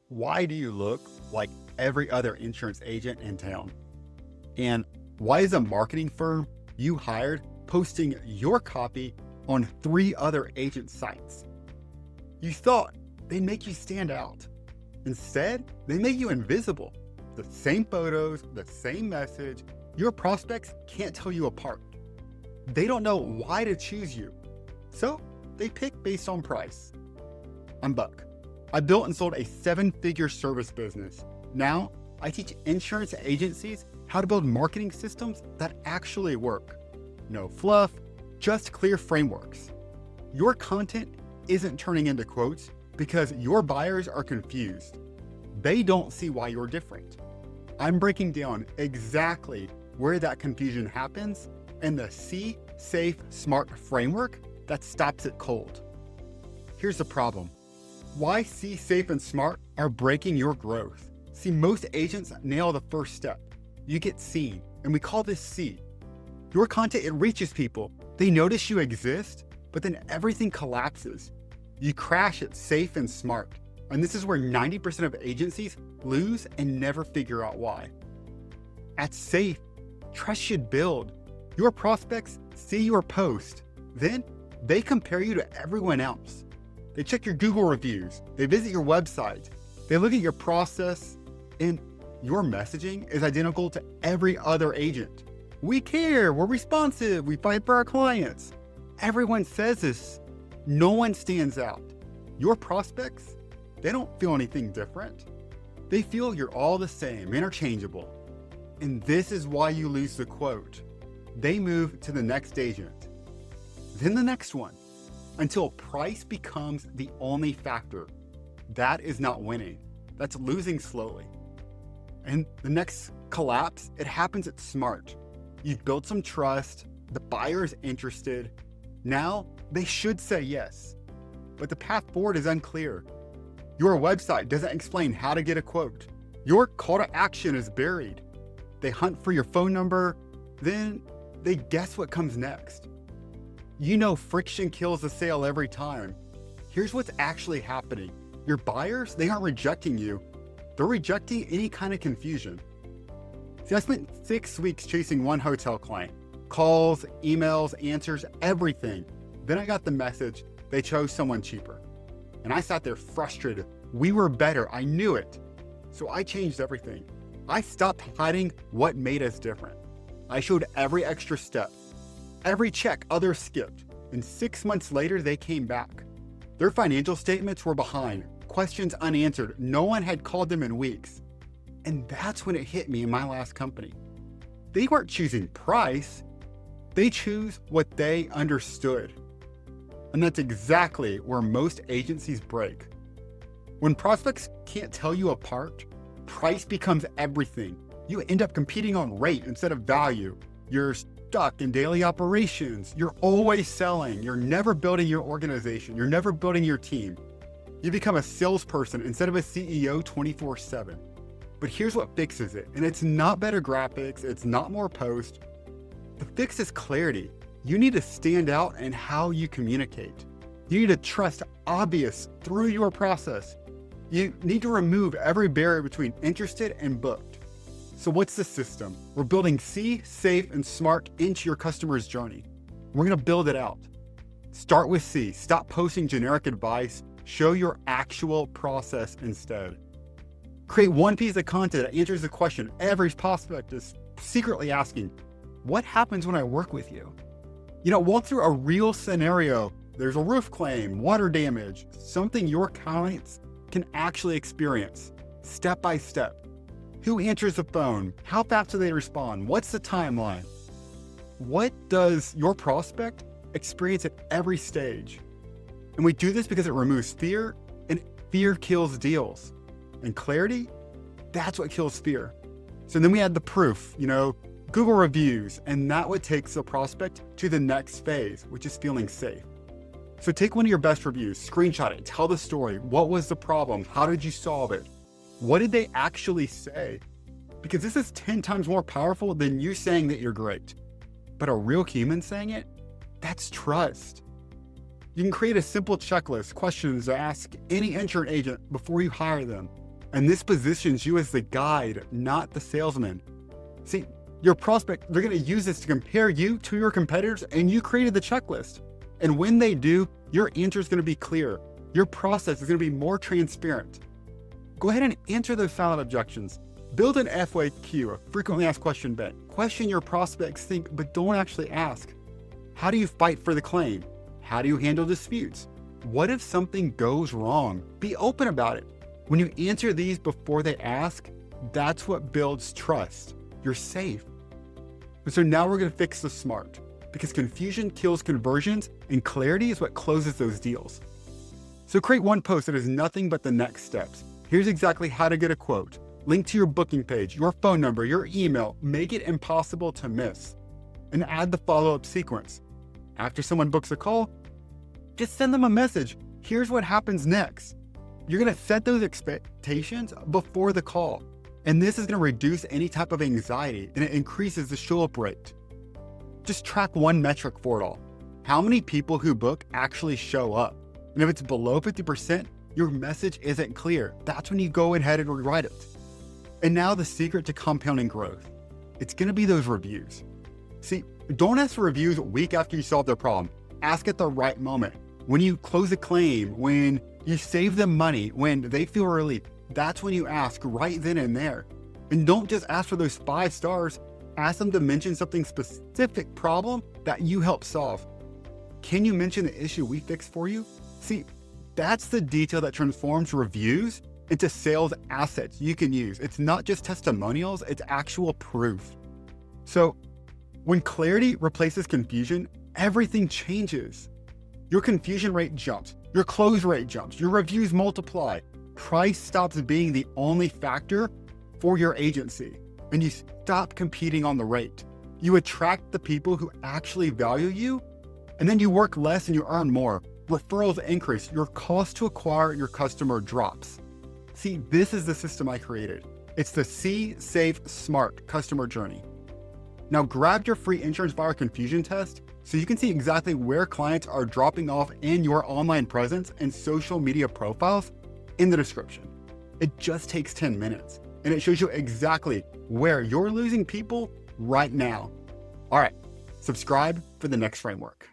Why do you look like every other insurance agent in town? And why is a marketing firm you hired posting your copy on 3 other agent sites? You thought they'd make you stand out. Instead, they make you invisible. The same photos, the same message. Your prospects can't tell you apart. They don't know why to choose you. So they pick based on price. I'm Buck. I built and sold a 7-figure service business. Now, I teach insurance agencies how to build marketing systems that actually work. No fluff, just clear frameworks. Your content isn't turning into quotes because your buyers are confused. They don't see why you're different. I'm breaking down exactly where that confusion happens and the See, Safe, Smart framework that stops it cold. Here's the problem. Why See, Safe, and Smart are breaking your growth. See, most agents nail the first step. You get seen, and we call this See. Your content, it reaches people. They notice you exist, but then everything collapses. You crash at Safe and Smart, and this is where 90% of agencies lose and never figure out why. At Safe, trust should build. Your prospects see your post. Then they compare you to everyone else. They check your Google reviews, they visit your website, they look at your process, and your messaging is identical to every other agent. We care, we're responsive, we fight for our clients. Everyone says this. No one stands out. Your prospects, they don't feel anything different. They feel you're all the same, interchangeable. And this is why you lose the quote. They move to the next agent, then the next one, until price becomes the only factor. That is not winning. That's losing slowly. And the next collapse, it happens at Smart. You've built some trust, the buyer is interested. Now they should say yes, but the path forward is unclear. Your website doesn't explain how to get a quote. Your call to action is buried. They hunt for your phone number, then they guess what comes next. You know friction kills the sale every time. Here's what's actually happening. Your buyers, they aren't rejecting you. They're rejecting any kind of confusion. See, I spent 6 weeks chasing one hotel client. Calls, emails, answers, everything. Then I got the message, they chose someone cheaper. And I sat there frustrated. We were better, I knew it. So I changed everything. I stopped hiding what made us different. I showed every extra step. Every check others skipped, and 6 months later, they came back. Their financial statements were behind, questions unanswered. No one had called them in weeks. And that's when it hit me in my last company. They weren't choosing price. They choose what they understood. And that's exactly where most agencies break. When prospects can't tell you apart, price becomes everything. You end up competing on rate instead of value. You're stuck in daily operations. You're always selling. You're never building your organization. You're never building your team. You become a salesperson instead of a CEO 24/7. But here's what fixes it. And it's not better graphics. It's not more posts. The fix is clarity. You need to stand out in how you communicate. You need to trust obvious through your process. You need to remove every barrier between interested and booked. So what's the system? We're building See, Safe, and Smart into your customer's journey. We're gonna build it out. Start with See. Stop posting generic advice. Show your actual process instead. Create one piece of content that answers the question every prospect is secretly asking, what happens when I work with you? Walk through a real scenario. There's a roof claim, water damage, something your clients can actually experience, step by step. Who answers the phone? How fast do they respond? What's the timeline? What does your prospect experience at every stage? And we do this because it removes fear, and fear kills deals. And clarity, that's what kills fear. So then we add the proof, Google reviews, and that what takes the prospect to the next phase, which is feeling safe. So take one of your best reviews, screenshot it, tell the story. What was the problem? How did you solve it? What did they actually say? Because this is 10 times more powerful than you saying that you're great. But a real human saying it, that's trust. You can create a simple checklist, questions to ask any insurance agent before you hire them. And this positions you as the guide, not the salesman. See, your prospect, they're going to use this to compare you to your competitors, and you created the checklist. And when they do, your answer is going to be clear. Your process is going to be more transparent. Go ahead and answer those silent objections. Build an FAQ, a frequently asked question bank. Question your prospects think, but don't actually ask. How do you fight for the claim? How do you handle disputes? What if something goes wrong? Be open about it. When you answer these before they ask, that's what builds trust. You're safe. And so now we're going to fix the smart, because confusion kills conversions and clarity is what closes those deals. So create one post that is nothing but the next steps. Here's exactly how to get a quote. Link to your booking page, your phone number, your email. Make it impossible to miss. And add the follow-up sequence. After someone books a call, just send them a message. Here's what happens next. You're going to set those expectations before the call. And this is going to reduce any type of anxiety, and it increases the show-up rate. Just track one metric for it all. How many people who book actually show up? And if it's below 50%, your message isn't clear. That's when you go ahead and rewrite it. And now the secret to compounding growth. It's going to be those reviews. See, don't ask for reviews a week after you solve their problem. Ask at the right moment. When you close a claim, when you save them money, when they feel relief, that's when you ask right then and there. And don't just ask for those 5 stars. Ask them to mention something specific problem that you help solve. Can you mention the issue we fixed for you? See, that's the detail that transforms reviews into sales assets you can use. It's not just testimonials, it's actual proof. So when clarity replaces confusion, everything changes. Your confusion rate jumps, your close rate jumps, your reviews multiply. Price stops being the only factor for your agency, and you stop competing on the rate. You attract the people who actually value you, and then you work less and you earn more. Referrals increase, your cost to acquire your customer drops. See, this is the system I created. It's the See, Save, Smart customer journey. Now grab your free insurance buyer confusion test so you can see exactly where clients are dropping off in your online presence and social media profiles in the description. It just takes 10 minutes and it shows you exactly where you're losing people right now. All right, subscribe for the next framework.